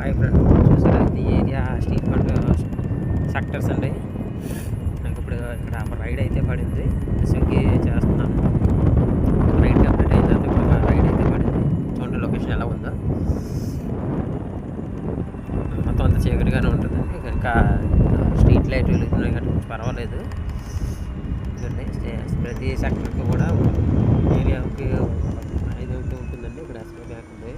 Hi friend, చూసారా ఇది area steel plant sectors అండి. నాకు ఇప్పుడు ఇక్కడ రైడ్ అయితే పడింది. స్విగ్గీ చేస్తున్నాను. రైడ్ కంప్లీట్ అయిన తర్వాత ఇప్పుడు రైడ్ అయితే పడింది. చూడండి లొకేషన్ ఎలా ఉందో. మొత్తం అంతా చీకటిగానే ఉంటుందండి. ఇంకా స్ట్రీట్ లైట్ వెలుగుతున్నాయి కాబట్టి కొంచెం పర్వాలేదు. ప్రతి సెక్టర్కి కూడా ఏరియాకి ఇది ఉంటుందండి. ఇక్కడ ఎస్బీఐ బ్యాంక్ ఉంది.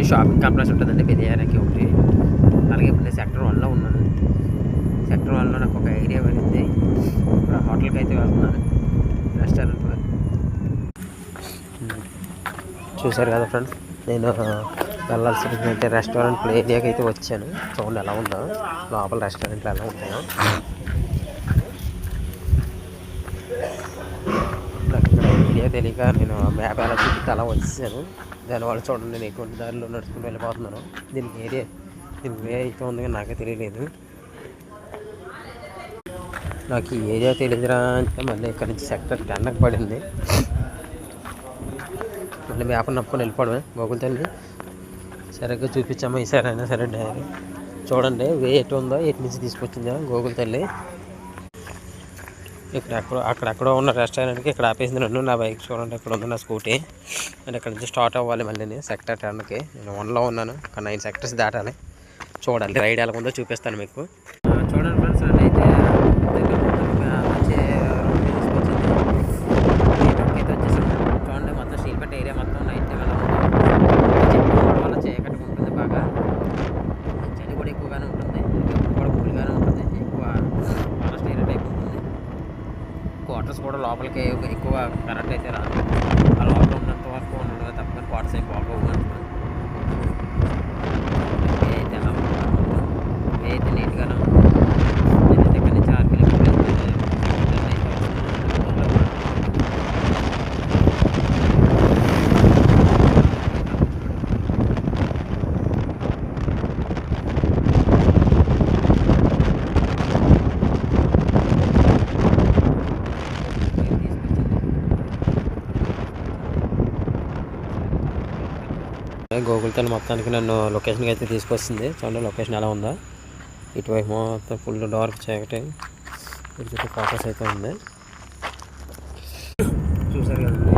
షాపింగ్ కాంప్లెక్స్ ఉంటుందండి పెద్ద ఏరియాకి ఒకటి. అలాగే ఇప్పుడు నేను సెక్టర్ 1లో ఉన్నాను. సెక్టర్ 1లో నాకు ఒక ఐడియా వెళ్ళింది. ఇప్పుడు హోటల్కి అయితే వెళ్తున్నాను, రెస్టారెంట్లో. చూశారు కదా ఫ్రెండ్స్, నేను వెళ్ళాల్సిన రెస్టారెంట్ ఏరియాకి అయితే వచ్చాను. చూడండి ఎలా ఉందో లోపల రెస్టారెంట్లో ఎలా ఉంటాయో. నాకు ఇక్కడ ఏరియా తెలియక నేను మ్యాప్ ఎలా చూపిస్తే అలా వచ్చేసాను. దానివల్ల చూడండి నేను ఎటువంటి దారిలో నడుచుకుంటూ వెళ్ళిపోతున్నాను. దీనికి వే అయితే ఉంది కానీ నాకే తెలియలేదు. నాకు ఈ ఏరియా తెలియదురా అంటే మళ్ళీ ఇక్కడ నుంచి సెక్టర్ 10కి పడింది. మళ్ళీ మ్యాప్ నప్పుకొని వెళ్ళిపోవడమే. గూగుల్ తల్లి సరిగ్గా చూపించామా ఈసారి అయినా సరే. డైరీ చూడండి వే ఎటు ఉందో, ఎటు నుంచి తీసుకొచ్చిందో గూగుల్ తల్లి. అక్కడెక్కడో ఉన్న రెస్టారెంట్కి ఇక్కడ ఆపేసింది నన్ను. నా బైక్ చూడండి ఇక్కడ ఉంది, నా స్కూటీ. అండ్ ఇక్కడ నుంచి స్టార్ట్ అవ్వాలి మళ్ళీ సెక్టర్ 10కి. నేను 1లో ఉన్నాను, ఒక 9 సెక్టర్స్ దాటాలి. చూడాలి రైడ్ ఎలా ఉందో చూపిస్తాను మీకు. చూడండి ఫ్రెండ్స్, నన్ను అయితే చూడండి మొత్తం స్టీల్ ప్లాంట్ ఏరియా మొత్తం నైట్ టైం ఎలా ఉంటుంది. వల్ల చీకటిగా ఉంటుంది బాగా. చలి కూడా ఎక్కువగానే ఉంటుంది, కూడా కూల్గానే ఉంటుంది. ఎక్కువ ఫారెస్ట్ ఏరియా టైప్ ఉంటుంది. క్వార్టర్స్ కూడా లోపలికి ఎక్కువ కరెంట్ అయితే రాదు. ఆ లోపల ఉన్నంత వరకు ఉండదు తప్ప క్వార్టర్స్ ఏం బాగోవు అంటున్నాను. వే అయితే ఎలా ఉంటుంది, వే అయితే నీట్గానే ఉంటుంది. నేనైతే ఇక్కడి నుంచి 6 కిలోమీటర్లు గూగుల్ తల్లి మొత్తానికి నన్ను లొకేషన్కి అయితే తీసుకొస్తుంది. చూడండి లొకేషన్ ఎలా ఉందో. ఇటువైపు మొత్తం ఫుల్ డార్క్ చీకటి, ఇటు చుట్టూ ఫోకస్ అయితే ఉంది. చూసారు కదండి